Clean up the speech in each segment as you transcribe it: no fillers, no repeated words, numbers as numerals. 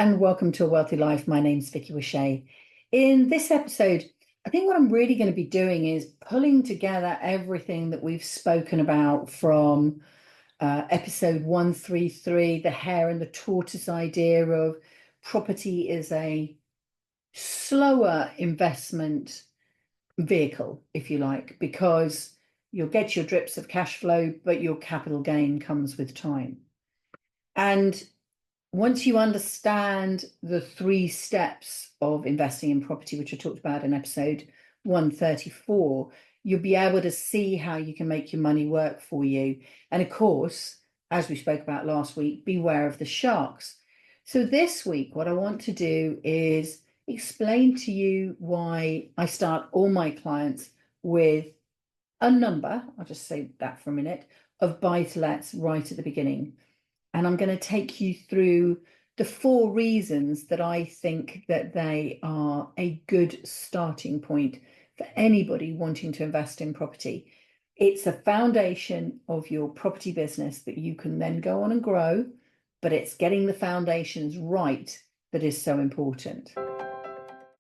and welcome to A Wealthy Life. My name's Vicky Wishay. In this episode, I think what I'm really going to be doing is pulling together everything that we've spoken about from episode 133, the hare and the tortoise idea of property is a slower investment vehicle, if you like, because you'll get your drips of cash flow, but your capital gain comes with time. And once you understand the 3 steps of investing in property, which I talked about in episode 134, you'll be able to see how you can make your money work for you. And of course, as we spoke about last week, beware of the sharks. So this week, what I want to do is explain to you why I start all my clients with a number, I'll just say that for a minute, of buy-to-lets right at the beginning. And I'm going to take you through the 4 reasons that I think that they are a good starting point for anybody wanting to invest in property. It's a foundation of your property business that you can then go on and grow, but it's getting the foundations right that is so important.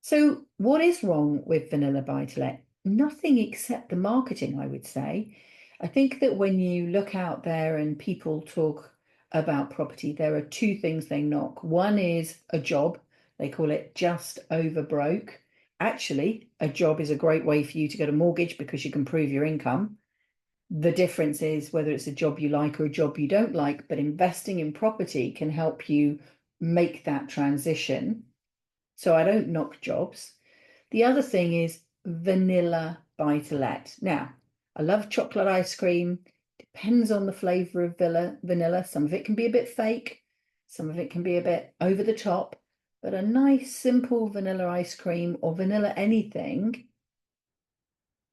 So what is wrong with vanilla buy-to-let? Nothing except the marketing, I would say. I think that when you look out there and people talk about property, there are 2 things they knock. One is a job. They call it just over broke. Actually, a job is a great way for you to get a mortgage because you can prove your income. The difference is whether it's a job you like or a job you don't like, but investing in property can help you make that transition. So I don't knock jobs. The other thing is vanilla buy-to-let. Now, I love chocolate ice cream. Depends on the flavor of vanilla. Some of it can be a bit fake. Some of it can be a bit over the top. But a nice, simple vanilla ice cream or vanilla anything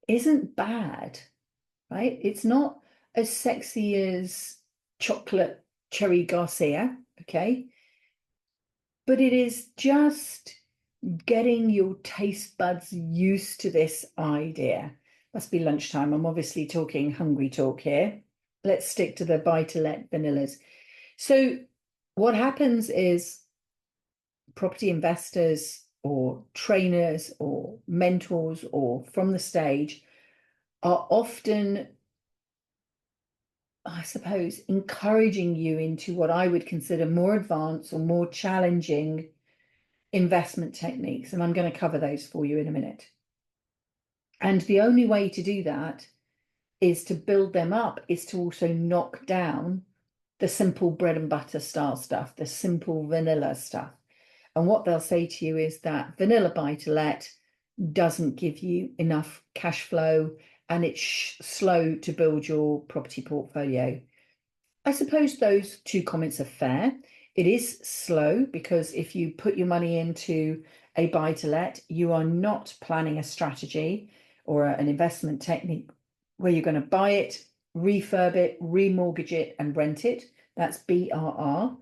isn't bad, right? It's not as sexy as chocolate cherry Garcia, okay? But it is just getting your taste buds used to this idea. Must be lunchtime. I'm obviously talking hungry talk here. Let's stick to the buy-to-let vanillas. So what happens is property investors or trainers or mentors or from the stage are often, I suppose, encouraging you into what I would consider more advanced or more challenging investment techniques. And I'm going to cover those for you in a minute. And the only way to do that is to build them up, is to also knock down the simple bread and butter style stuff, the simple vanilla stuff. And what they'll say to you is that vanilla buy-to-let doesn't give you enough cash flow and it's slow to build your property portfolio. I suppose those 2 comments are fair. It is slow because if you put your money into a buy-to-let, you are not planning a strategy or an investment technique where you're going to buy it, refurb it, remortgage it, and rent it. That's BRRR.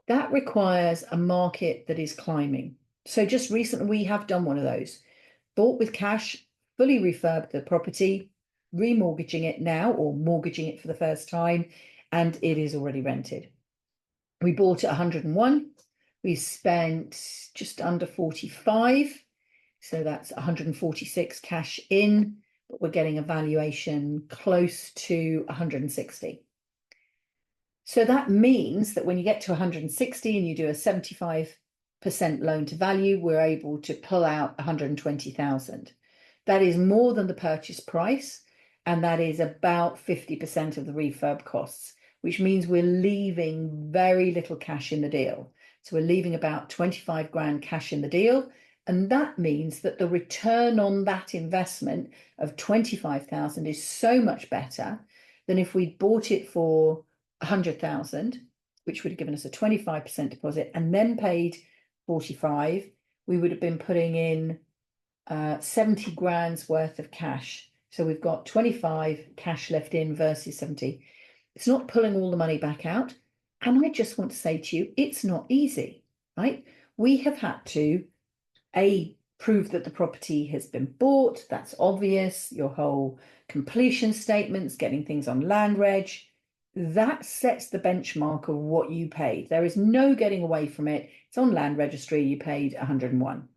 That requires a market that is climbing. So just recently, we have done one of those. Bought with cash, fully refurbed the property, remortgaging it now or mortgaging it for the first time, and it is already rented. We bought at 101. We spent just under 45. So that's 146 cash in, but we're getting a valuation close to 160. So that means that when you get to 160 and you do a 75% loan to value, we're able to pull out 120,000. That is more than the purchase price, and that is about 50% of the refurb costs, which means we're leaving very little cash in the deal. So we're leaving about 25 grand cash in the deal. And that means that the return on that investment of 25,000 is so much better than if we'd bought it for 100,000, which would have given us a 25% deposit and then paid 45. We would have been putting in 70 grand's worth of cash. So we've got 25 cash left in versus 70. It's not pulling all the money back out. And I just want to say to you, it's not easy, right? We have had to, prove that the property has been bought. That's obvious. Your whole completion statements, getting things on land reg. that sets the benchmark of what you paid. There is no getting away from it. It's on land registry, you paid 101.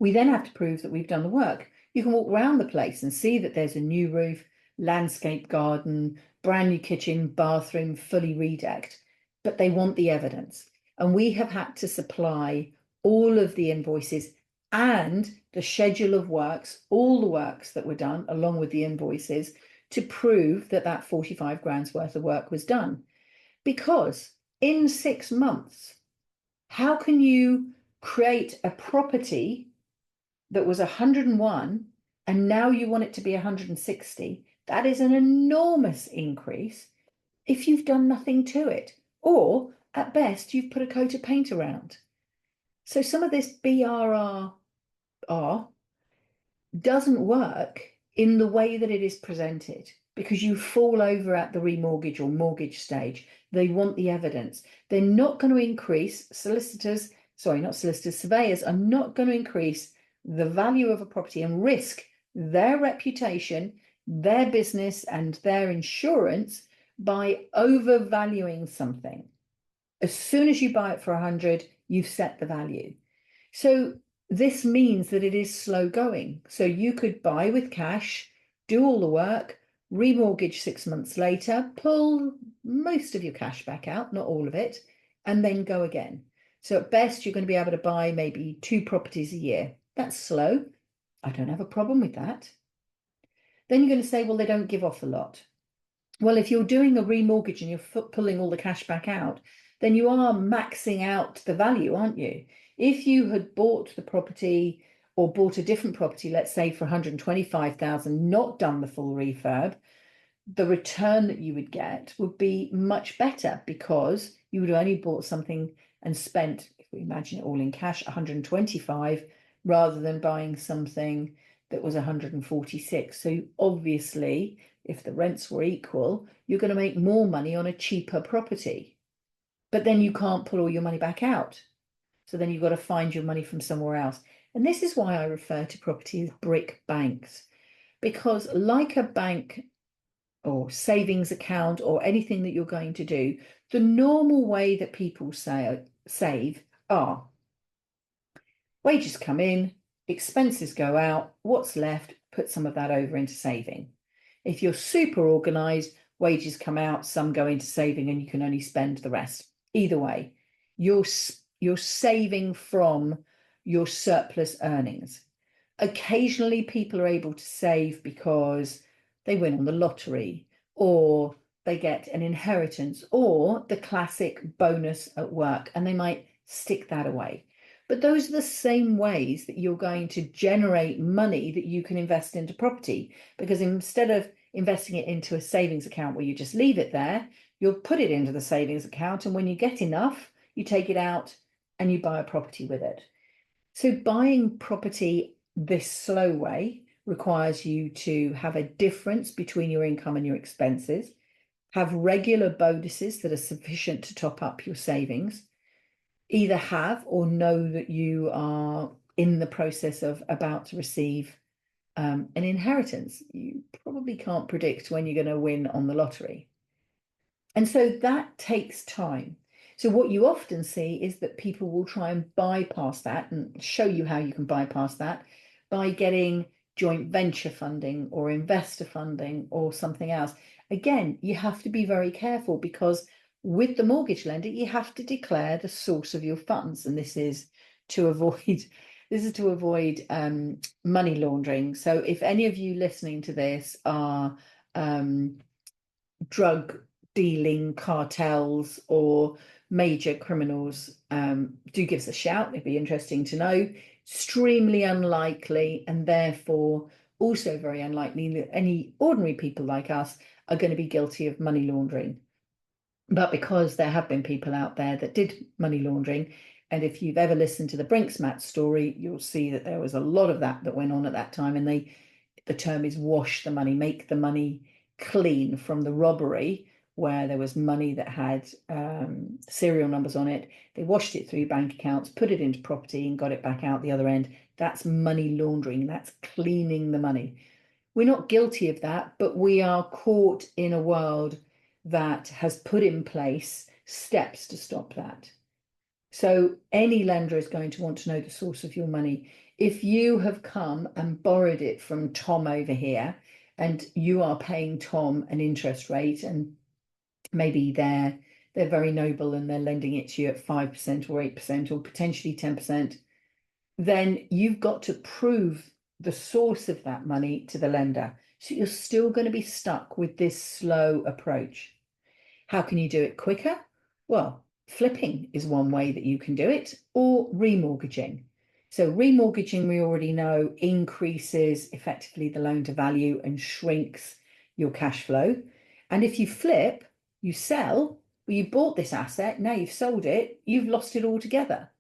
We then have to prove that we've done the work. You can walk around the place and see that there's a new roof, landscape garden, brand new kitchen, bathroom, fully redecked, but they want the evidence. And we have had to supply all of the invoices and the schedule of works, all the works that were done, along with the invoices, to prove that that 45 grand's worth of work was done. Because in 6 months, how can you create a property that was 101 and now you want it to be 160? That is an enormous increase if you've done nothing to it, or at best you've put a coat of paint around. So some of this BRRR doesn't work in the way that it is presented, because you fall over at the remortgage or mortgage stage. They want the evidence. They're not going to increase surveyors are not going to increase the value of a property and risk their reputation, their business, and their insurance by overvaluing something. As soon as you buy it for 100, you've set the value. So this means that it is slow going. So you could buy with cash, do all the work, remortgage 6 months later, pull most of your cash back out, not all of it, and then go again. So at best, you're going to be able to buy maybe 2 properties a year. That's slow. I don't have a problem with that. Then you're going to say, well, they don't give off a lot. Well, if you're doing a remortgage and you're pulling all the cash back out, then you are maxing out the value, aren't you? If you had bought the property or bought a different property, let's say for 125,000, not done the full refurb, the return that you would get would be much better, because you would have only bought something and spent, if we imagine it all in cash, 125, rather than buying something that was 146. So obviously, if the rents were equal, you're going to make more money on a cheaper property. But then you can't pull all your money back out. So then you've got to find your money from somewhere else. And this is why I refer to property as brick banks, because like a bank or savings account or anything that you're going to do, the normal way that people save are wages come in, expenses go out, what's left, put some of that over into saving. If you're super organized, wages come out, some go into saving, and you can only spend the rest. Either way, you're saving from your surplus earnings. Occasionally, people are able to save because they win on the lottery, or they get an inheritance, or the classic bonus at work, and they might stick that away. But those are the same ways that you're going to generate money that you can invest into property, because instead of investing it into a savings account where you just leave it there, you'll put it into the savings account, and when you get enough, you take it out and you buy a property with it. So buying property this slow way requires you to have a difference between your income and your expenses, have regular bonuses that are sufficient to top up your savings, either have or know that you are in the process of about to receive an inheritance. You probably can't predict when you're going to win on the lottery. And so that takes time. So what you often see is that people will try and bypass that, and show you how you can bypass that by getting joint venture funding or investor funding or something else. Again, you have to be very careful, because with the mortgage lender, you have to declare the source of your funds. And this is to avoid money laundering. So if any of you listening to this are drug dealing cartels or major criminals, do give us a shout. It'd be interesting to know. Extremely unlikely, and therefore also very unlikely that any ordinary people like us are going to be guilty of money laundering. But because there have been people out there that did money laundering, and if you've ever listened to the Brinksmat story, you'll see that there was a lot of that went on at that time. And the term is wash the money, make the money clean from the robbery, where there was money that had serial numbers on it. They washed it through bank accounts, put it into property, and got it back out the other end. That's money laundering. That's cleaning the money. We're not guilty of that, but we are caught in a world that has put in place steps to stop that. So any lender is going to want to know the source of your money. If you have come and borrowed it from Tom over here, and you are paying Tom an interest rate, and maybe they're very noble and they're lending it to you at 5% or 8% or potentially 10%, then you've got to prove the source of that money to the lender. So you're still going to be stuck with this slow approach. How can you do it quicker? Well, flipping is one way that you can do it, or remortgaging. So remortgaging, we already know, increases effectively the loan to value and shrinks your cash flow. And if you flip, you sell, well, you bought this asset, now you've sold it, you've lost it altogether.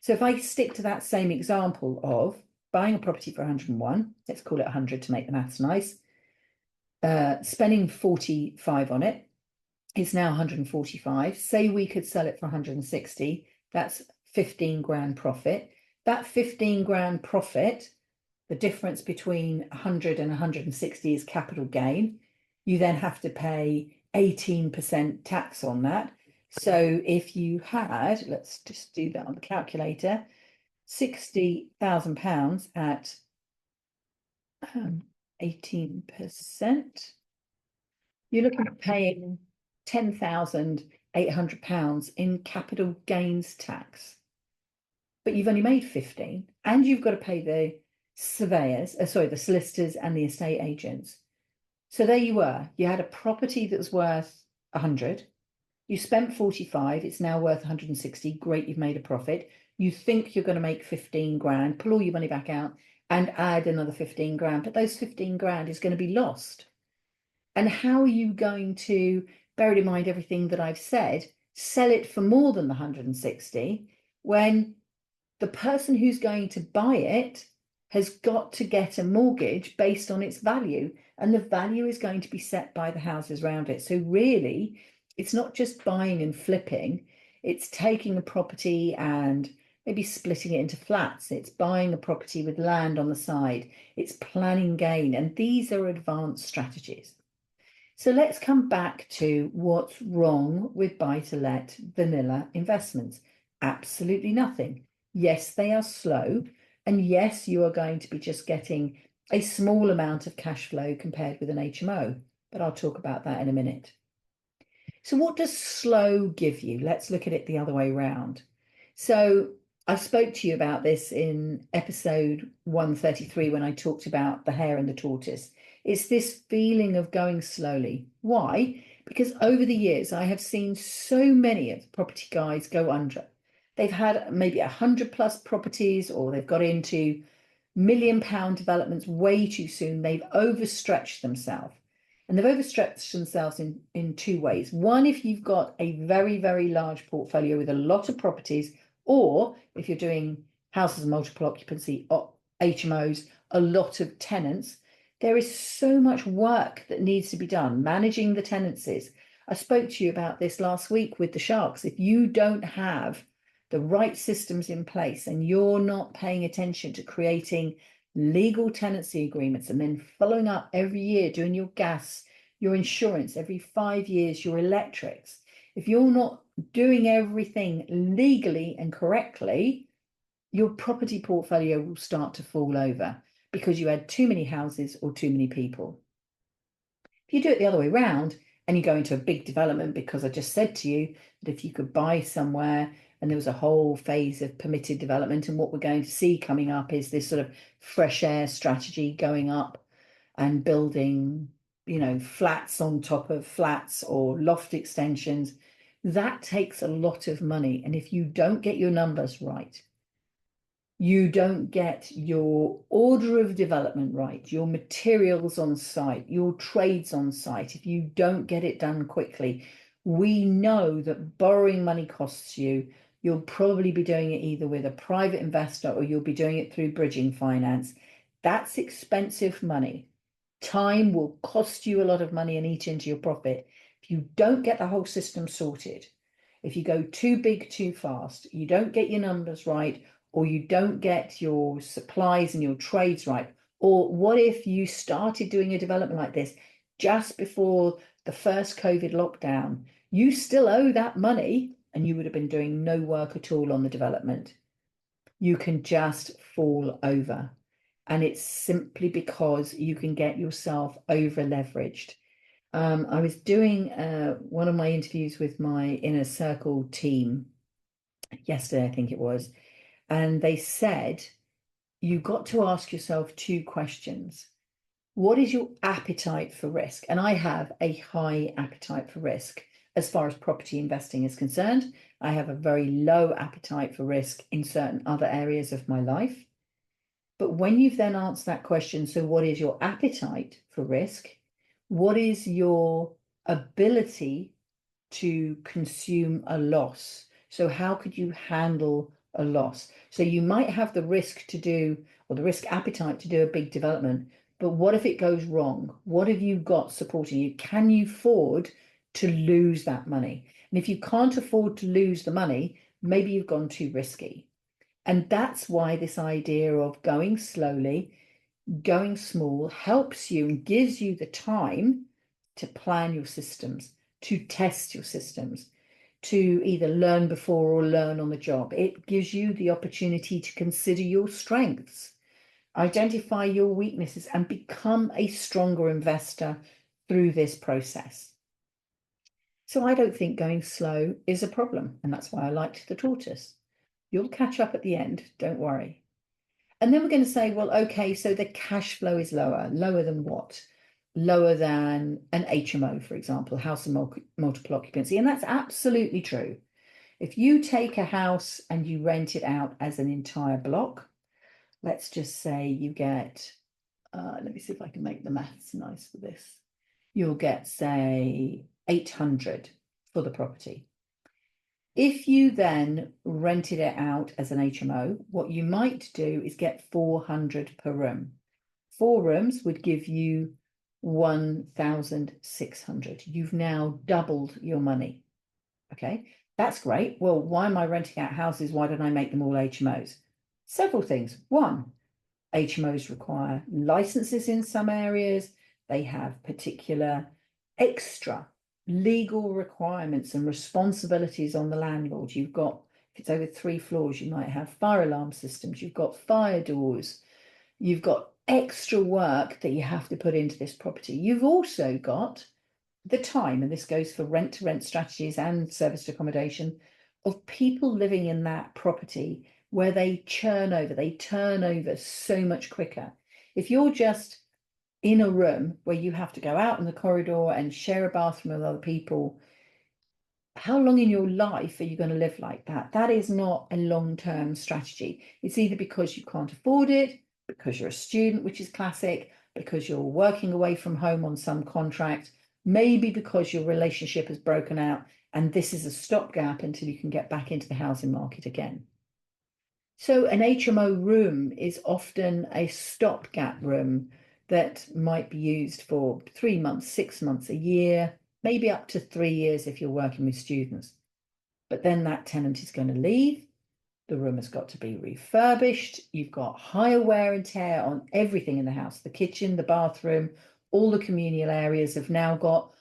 So if I stick to that same example of buying a property for 101, let's call it 100 to make the maths nice, spending 45 on it, it's now 145. Say we could sell it for 160, that's 15 grand profit. That 15 grand profit, the difference between 100 and 160 is capital gain. You then have to pay 18% tax on that. So if you had, let's just do that on the calculator, £60,000 at 18%, you're looking at paying £10,800 in capital gains tax. But you've only made 15, and you've got to pay the surveyors, the solicitors and the estate agents. So there you were. You had a property that was worth 100. You spent 45, it's now worth 160. Great, you've made a profit. You think you're going to make 15 grand, pull all your money back out and add another 15 grand, but those 15 grand is going to be lost. And how are you going to, bear in mind everything that I've said, sell it for more than the 160 when the person who's going to buy it has got to get a mortgage based on its value, and the value is going to be set by the houses around it. So really, it's not just buying and flipping, it's taking a property and maybe splitting it into flats. It's buying a property with land on the side. It's planning gain, and these are advanced strategies. So let's come back to what's wrong with buy-to-let vanilla investments. Absolutely nothing. Yes, they are slow. And yes, you are going to be just getting a small amount of cash flow compared with an HMO. But I'll talk about that in a minute. So what does slow give you? Let's look at it the other way around. So I spoke to you about this in episode 133 when I talked about the hare and the tortoise. It's this feeling of going slowly. Why? Because over the years, I have seen so many of the property guys go under. They've had maybe 100 plus properties, or they've got into £1 million developments way too soon. They've overstretched themselves. And they've overstretched themselves in two ways. One, if you've got a very, very large portfolio with a lot of properties, or if you're doing houses of multiple occupancy or HMOs, a lot of tenants, there is so much work that needs to be done, managing the tenancies. I spoke to you about this last week with the sharks. If you don't have the right systems in place and you're not paying attention to creating legal tenancy agreements and then following up every year, doing your gas, your insurance, every 5 years, your electrics, if you're not doing everything legally and correctly, your property portfolio will start to fall over because you had too many houses or too many people. If you do it the other way around and you go into a big development, because I just said to you that if you could buy somewhere and there was a whole phase of permitted development, and what we're going to see coming up is this sort of fresh air strategy, going up and building, flats on top of flats or loft extensions. That takes a lot of money. And if you don't get your numbers right, you don't get your order of development right, your materials on site, your trades on site, if you don't get it done quickly, we know that borrowing money costs you. You'll probably be doing it either with a private investor or you'll be doing it through bridging finance. That's expensive money. Time will cost you a lot of money and eat into your profit. If you don't get the whole system sorted, if you go too big too fast, you don't get your numbers right, or you don't get your supplies and your trades right, or what if you started doing a development like this just before the first COVID lockdown, you still owe that money and you would have been doing no work at all on the development. You can just fall over. And it's simply because you can get yourself over leveraged. I was doing one of my interviews with my inner circle team yesterday, I think it was, and they said you've got to ask yourself two questions. What is your appetite for risk? And I have a high appetite for risk as far as property investing is concerned. I have a very low appetite for risk in certain other areas of my life. But when you've then answered that question, so what is your appetite for risk? What is your ability to consume a loss? So how could you handle a loss? So you might have the risk to do, or the risk appetite to do a big development, but what if it goes wrong? What have you got supporting you? Can you afford to lose that money? And if you can't afford to lose the money, maybe you've gone too risky. And that's why this idea of going slowly, going small helps you and gives you the time to plan your systems, to test your systems, to either learn before or learn on the job. It gives you the opportunity to consider your strengths, identify your weaknesses, and become a stronger investor through this process. So I don't think going slow is a problem, and that's why I liked the tortoise. You'll catch up at the end, don't worry. And then we're going to say, well, okay, so the cash flow is lower. Lower than what? Lower than an HMO, for example, house and multiple occupancy. And that's absolutely true. If you take a house and you rent it out as an entire block, let's just say you get, let me see if I can make the maths nice for this. You'll get, say, 800 for the property. If you then rented it out as an HMO, what you might do is get 400 per room. 4 rooms would give you 1,600. You've now doubled your money. Okay, that's great. Well, why am I renting out houses? Why don't I make them all HMOs? Several things. One, HMOs require licenses in some areas. They have particular extra legal requirements and responsibilities on the landlord. You've got, if it's over 3 floors, you might have fire alarm systems, you've got fire doors, you've got extra work that you have to put into this property. You've also got the time, and this goes for rent to rent strategies and serviced accommodation, of people living in that property where they turn over so much quicker. If you're just in a room where you have to go out in the corridor and share a bathroom with other people, how long in your life are you going to live like that? That is not a long-term strategy. It's either because you can't afford it, because you're a student, which is classic, because you're working away from home on some contract, maybe because your relationship has broken out, and this is a stopgap until you can get back into the housing market again. So an HMO room is often a stopgap room that might be used for 3 months, 6 months, a year, maybe up to 3 years if you're working with students. But then that tenant is going to leave. The room has got to be refurbished. You've got higher wear and tear on everything in the house. The kitchen, the bathroom, all the communal areas have now got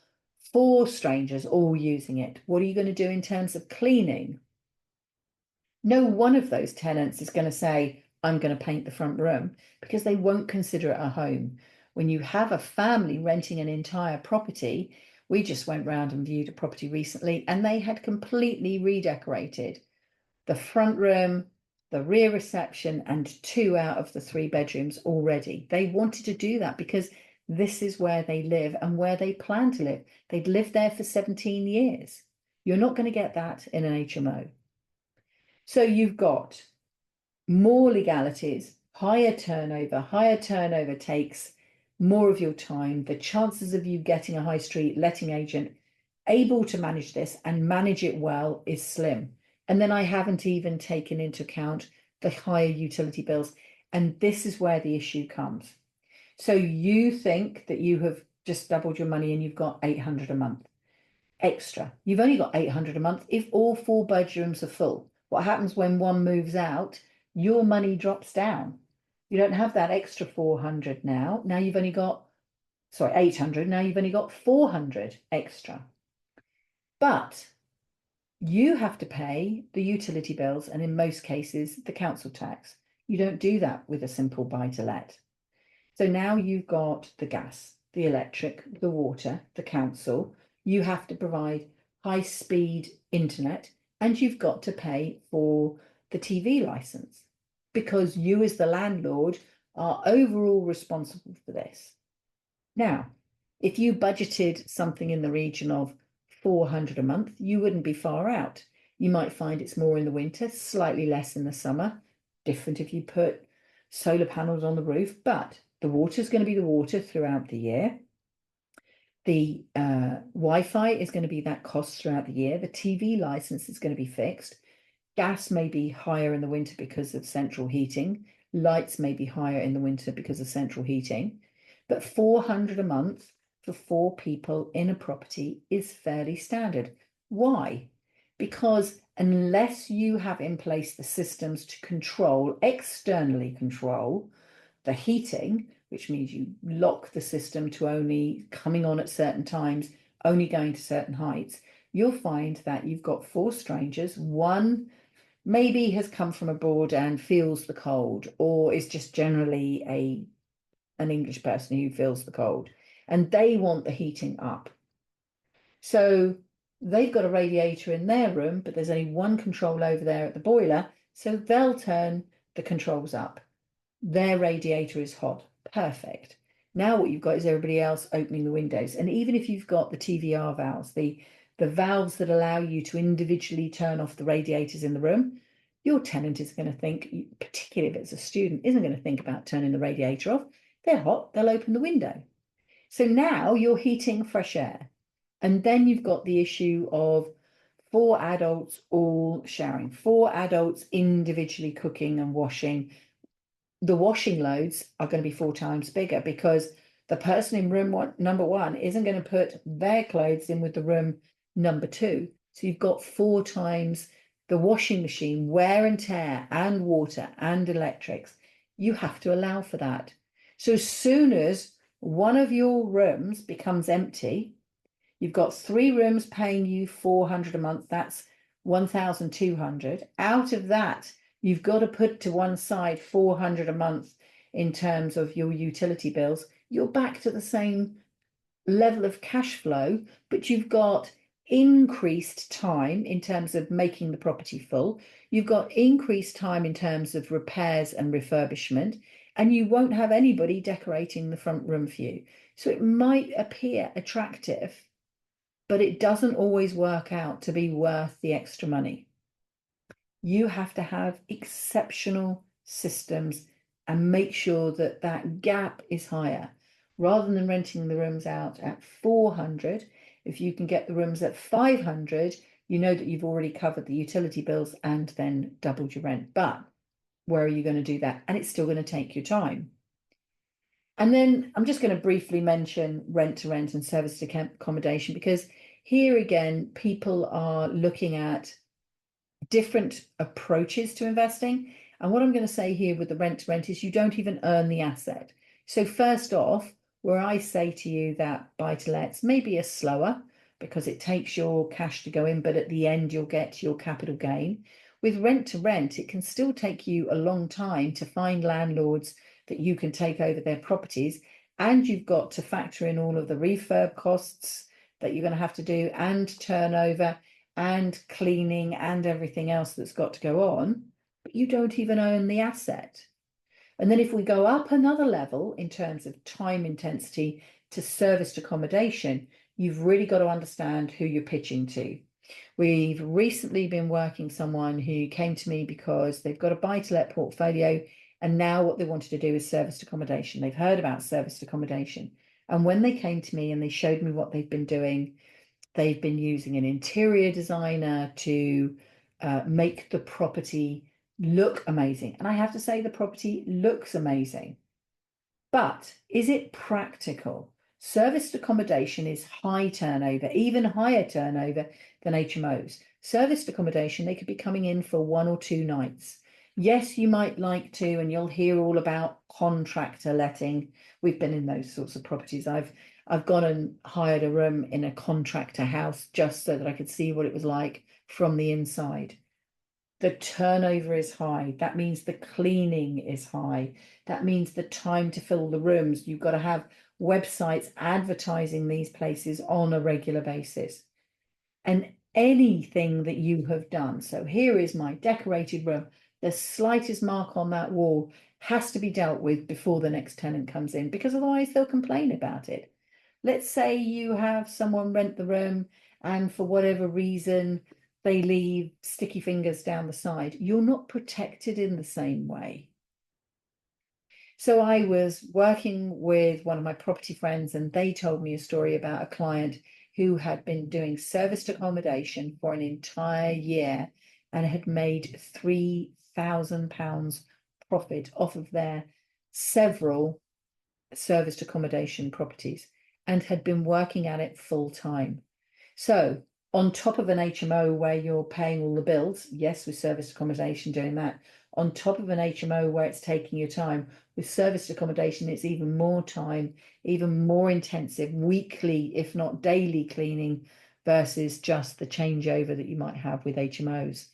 4 strangers all using it. What are you going to do in terms of cleaning? No one of those tenants is going to say, I'm going to paint the front room, because they won't consider it a home. When you have a family renting an entire property, we just went round and viewed a property recently, and they had completely redecorated the front room, the rear reception, and 2 out of the 3 bedrooms already. They wanted to do that because this is where they live and where they plan to live. They'd lived there for 17 years. You're not going to get that in an HMO. So you've got more legalities, higher turnover takes more of your time. The chances of you getting a high street letting agent able to manage this and manage it well is slim. And then I haven't even taken into account the higher utility bills. And this is where the issue comes. So you think that you have just doubled your money and you've got 800 a month extra. You've only got 800 a month if all 4 bedrooms are full. What happens when one moves out? Your money drops down. You don't have that extra 400 now. Now you've only got sorry, 800. Now you've only got 400 extra. But you have to pay the utility bills and in most cases, the council tax. You don't do that with a simple buy-to-let. So now you've got the gas, the electric, the water, the council. You have to provide high-speed internet and you've got to pay for the TV license because you as the landlord are overall responsible for this. Now, if you budgeted something in the region of 400 a month, you wouldn't be far out. You might find it's more in the winter, slightly less in the summer, different if you put solar panels on the roof, but the water is going to be the water throughout the year. The Wi-Fi is going to be that cost throughout the year. The TV license is going to be fixed. Gas may be higher in the winter because of central heating. Lights may be higher in the winter because of central heating. But 400 a month for 4 people in a property is fairly standard. Why? Because unless you have in place the systems to control, externally control the heating, which means you lock the system to only coming on at certain times, only going to certain heights, you'll find that you've got 4 strangers. One maybe has come from abroad and feels the cold, or is just generally an English person who feels the cold, and they want the heating up. So they've got a radiator in their room, but there's only one control over there at the boiler, so they'll turn the controls up. Their radiator is hot. Perfect. Now what you've got is everybody else opening the windows. And even if you've got the TVR valves, the valves that allow you to individually turn off the radiators in the room, your tenant is going to think, particularly if it's a student, isn't going to think about turning the radiator off. They're hot, they'll open the window. So now you're heating fresh air. And then you've got the issue of 4 adults all showering, 4 adults individually cooking and washing. The washing loads are going to be 4 times bigger because the person in room number 1 isn't going to put their clothes in with the room number 2. So you've got 4 times the washing machine, wear and tear, and water and electrics. You have to allow for that. So as soon as one of your rooms becomes empty, you've got 3 rooms paying you 400 a month. That's 1,200. Out of that, you've got to put to one side 400 a month in terms of your utility bills. You're back to the same level of cash flow, but you've got increased time in terms of making the property full. You've got increased time in terms of repairs and refurbishment, and you won't have anybody decorating the front room for you. So it might appear attractive, but it doesn't always work out to be worth the extra money. You have to have exceptional systems and make sure that that gap is higher. Rather than renting the rooms out at 400, if you can get the rooms at 500, you know that you've already covered the utility bills and then doubled your rent. But where are you going to do that? And it's still going to take your time. And then I'm just going to briefly mention rent to rent and service to accommodation, because here again, people are looking at different approaches to investing. And what I'm going to say here with the rent to rent is you don't even earn the asset. So first off, where I say to you that buy to lets maybe are slower because it takes your cash to go in, but at the end you'll get your capital gain. With rent to rent, it can still take you a long time to find landlords that you can take over their properties. And you've got to factor in all of the refurb costs that you're going to have to do, and turnover and cleaning and everything else that's got to go on, but you don't even own the asset. And then if we go up another level in terms of time intensity to serviced accommodation, you've really got to understand who you're pitching to. We've recently been working someone who came to me because they've got a buy-to-let portfolio, and now what they wanted to do is serviced accommodation. They've heard about serviced accommodation. And when they came to me and they showed me what they've been doing, they've been using an interior designer to make the property look amazing. And I have to say the property looks amazing. But is it practical? Serviced accommodation is high turnover, even higher turnover than HMOs. Serviced accommodation, they could be coming in for 1 or 2 nights. Yes, you might like to, and you'll hear all about contractor letting. We've been in those sorts of properties. I've gone and hired a room in a contractor house just so that I could see what it was like from the inside. The turnover is high. That means the cleaning is high. That means the time to fill the rooms. You've got to have websites advertising these places on a regular basis. And anything that you have done. So here is my decorated room. The slightest mark on that wall has to be dealt with before the next tenant comes in, because otherwise they'll complain about it. Let's say you have someone rent the room and for whatever reason they leave sticky fingers down the side. You're not protected in the same way. So I was working with one of my property friends, and they told me a story about a client who had been doing serviced accommodation for an entire year and had made £3,000 profit off of their several serviced accommodation properties, and had been working at it full time. So on top of an HMO where you're paying all the bills, yes, with serviced accommodation doing that, on top of an HMO where it's taking your time, with serviced accommodation, it's even more time, even more intensive, weekly, if not daily cleaning versus just the changeover that you might have with HMOs.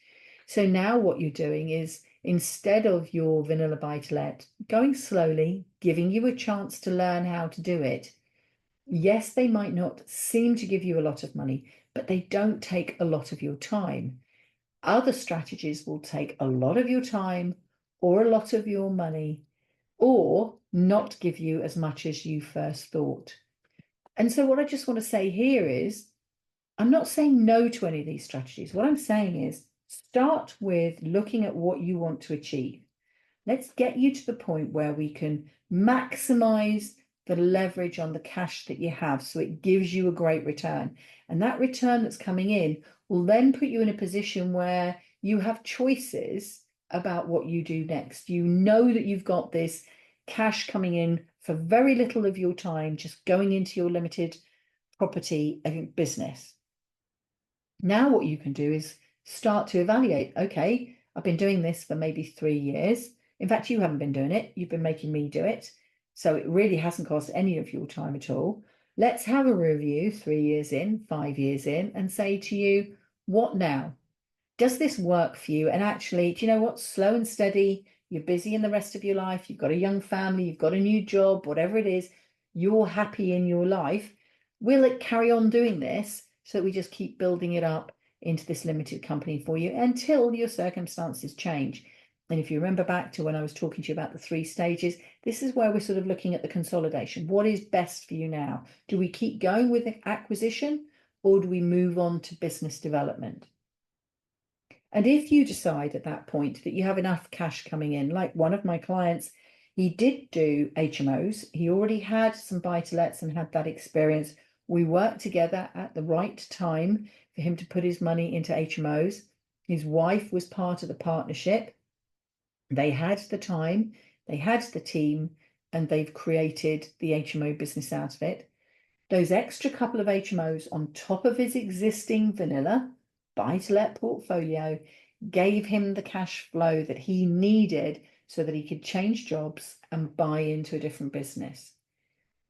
So now what you're doing is, instead of your vanilla buy-to-let, going slowly, giving you a chance to learn how to do it. Yes, they might not seem to give you a lot of money, but they don't take a lot of your time. Other strategies will take a lot of your time or a lot of your money, or not give you as much as you first thought. And so what I just want to say here is, I'm not saying no to any of these strategies. What I'm saying is, start with looking at what you want to achieve. Let's get you to the point where we can maximize the leverage on the cash that you have so it gives you a great return. And that return that's coming in will then put you in a position where you have choices about what you do next. You know that you've got this cash coming in for very little of your time, just going into your limited property business. Now what you can do is start to evaluate, okay, I've been doing this for maybe 3 years. In fact, you haven't been doing it. You've been making me do it. So it really hasn't cost any of your time at all. Let's have a review 3 years in, 5 years in, and say to you, what now? Does this work for you? And actually, do you know what? Slow and steady. You're busy in the rest of your life. You've got a young family. You've got a new job, whatever it is. You're happy in your life. Will it carry on doing this so that we just keep building it up into this limited company for you until your circumstances change? And if you remember back to when I was talking to you about the 3 stages, this is where we're sort of looking at the consolidation. What is best for you now? Do we keep going with the acquisition, or do we move on to business development? And if you decide at that point that you have enough cash coming in, like one of my clients, he did do HMOs. He already had some buy-to-lets and had that experience. We worked together at the right time for him to put his money into HMOs. His wife was part of the partnership. They had the time, they had the team, and they've created the HMO business out of it. Those extra couple of HMOs on top of his existing vanilla buy-to-let portfolio gave him the cash flow that he needed so that he could change jobs and buy into a different business.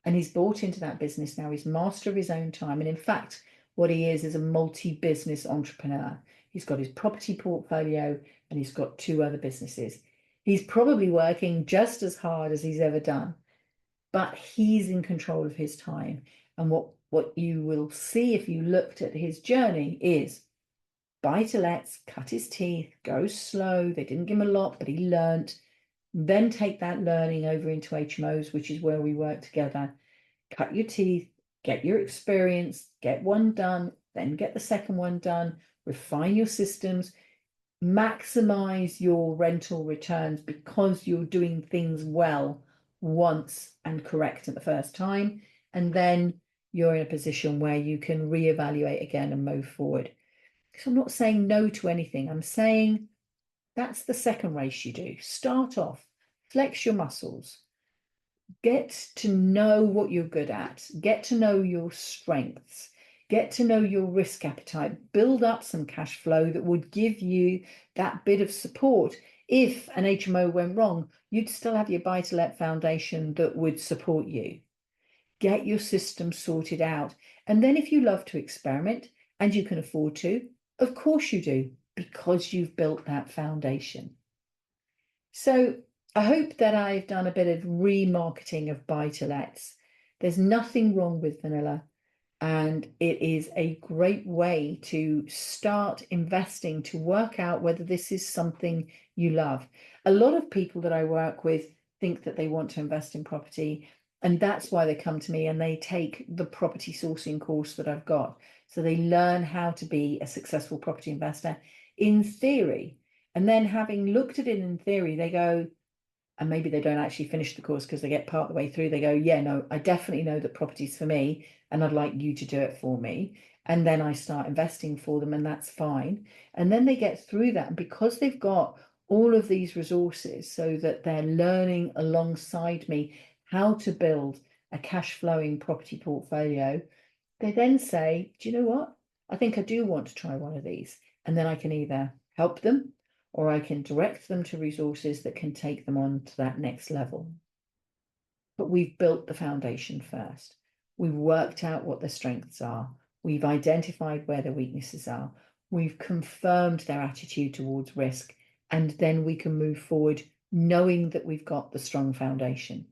And he's bought into that business now. He's master of his own time. And in fact, what he is a multi-business entrepreneur. He's got his property portfolio and he's got 2 other businesses. He's probably working just as hard as he's ever done, but he's in control of his time. And what you will see if you looked at his journey is buy-to-lets, cut his teeth, go slow. They didn't give him a lot, but he learnt. Then take that learning over into HMOs, which is where we work together. Cut your teeth, get your experience, get one done, then get the second one done, refine your systems, maximize your rental returns because you're doing things well once and correct at the first time. And then you're in a position where you can reevaluate again and move forward. So I'm not saying no to anything. I'm saying that's the second race you do. Start off, flex your muscles, get to know what you're good at, get to know your strengths, get to know your risk appetite, build up some cash flow that would give you that bit of support If an HMO went wrong, you'd still have your buy-to-let foundation that would support you. Get your system sorted out. And then if you love to experiment and you can afford to, of course you do, because you've built that foundation. So I hope that I've done a bit of remarketing of buy-to-lets. There's nothing wrong with vanilla, and it is a great way to start investing to work out whether this is something you love. A lot of people that I work with think that they want to invest in property, and that's why they come to me and they take the property sourcing course that I've got. So they learn how to be a successful property investor in theory. And then having looked at it in theory, they go, and maybe they don't actually finish the course because they get part of the way through, they go, yeah, no, I definitely know that property's for me and I'd like you to do it for me. And then I start investing for them, and that's fine. And then they get through that. And because they've got all of these resources so that they're learning alongside me how to build a cash flowing property portfolio, they then say, do you know what? I think I do want to try one of these. And then I can either help them or I can direct them to resources that can take them on to that next level. But we've built the foundation first. We've worked out what their strengths are. We've identified where their weaknesses are. We've confirmed their attitude towards risk. And then we can move forward knowing that we've got the strong foundation.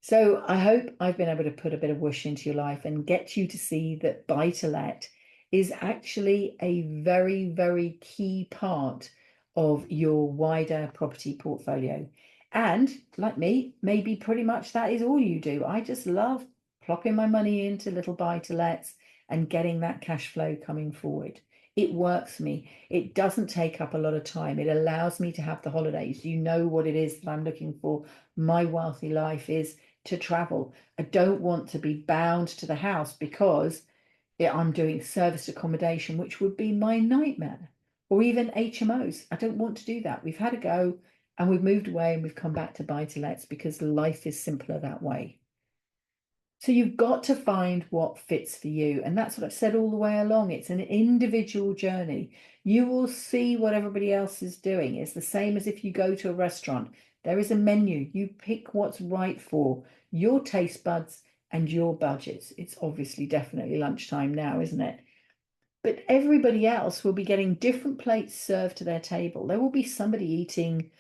So I hope I've been able to put a bit of whoosh into your life and get you to see that buy-to-let is actually a very, very key part of your wider property portfolio. And like me, maybe pretty much that is all you do. I just love plopping my money into little buy-to-lets and getting that cash flow coming forward. It works for me. It doesn't take up a lot of time. It allows me to have the holidays. You know what it is that I'm looking for. My wealthy life is to travel. I don't want to be bound to the house because I'm doing serviced accommodation, which would be my nightmare, or even HMOs. I don't want to do that. We've had a go and we've moved away and we've come back to buy-to-lets because life is simpler that way. So you've got to find what fits for you. And that's what I've said all the way along. It's an individual journey. You will see what everybody else is doing. It's the same as if you go to a restaurant. There is a menu. You pick what's right for your taste buds and your budgets. It's obviously definitely lunchtime now, isn't it? But everybody else will be getting different plates served to their table. There will be somebody eating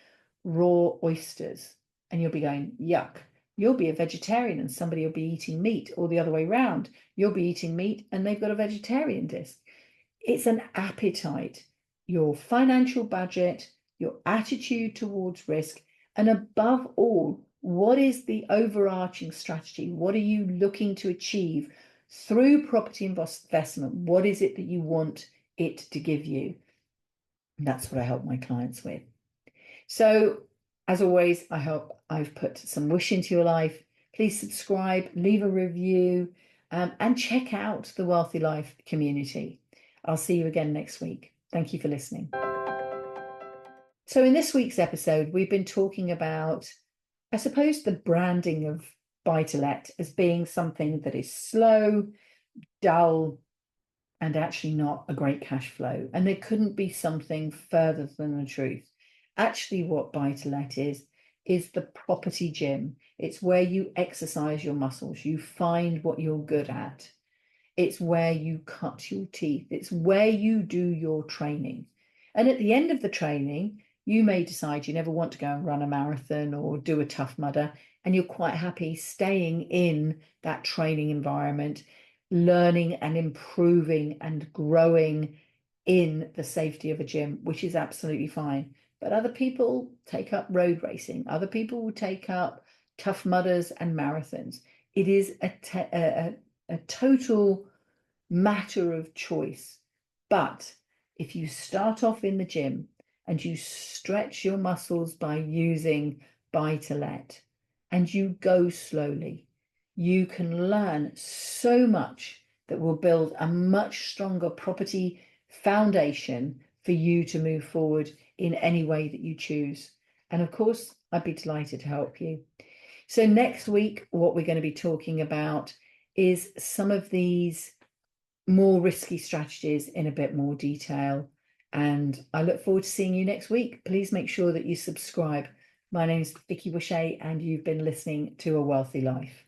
raw oysters, and you'll be going, yuck. You'll be a vegetarian and somebody will be eating meat, or the other way around. You'll be eating meat and they've got a vegetarian dish. It's an appetite, your financial budget, your attitude towards risk, and above all, what is the overarching strategy? What are you looking to achieve through property investment? What is it that you want it to give you? And that's what I help my clients with. So, as always, I hope I've put some wish into your life. Please subscribe, leave a review, and check out the Wealthy Life community. I'll see you again next week. Thank you for listening. So, in this week's episode, we've been talking about, I suppose, the branding of buy-to-let as being something that is slow, dull, and actually not a great cash flow. And there couldn't be something further than the truth. Actually, what buy-to-let is the property gym. It's where you exercise your muscles. You find what you're good at. It's where you cut your teeth. It's where you do your training. And at the end of the training, you may decide you never want to go and run a marathon or do a Tough Mudder, and you're quite happy staying in that training environment, learning and improving and growing in the safety of a gym, which is absolutely fine. But other people take up road racing. Other people will take up Tough Mudders and marathons. It is a total matter of choice. But if you start off in the gym and you stretch your muscles by using buy-to-let and you go slowly, you can learn so much that will build a much stronger property foundation for you to move forward in any way that you choose. And of course, I'd be delighted to help you. So next week, what we're going to be talking about is some of these more risky strategies in a bit more detail. And I look forward to seeing you next week. Please make sure that you subscribe. My name is Vicky Wishay, and you've been listening to A Wealthy Life.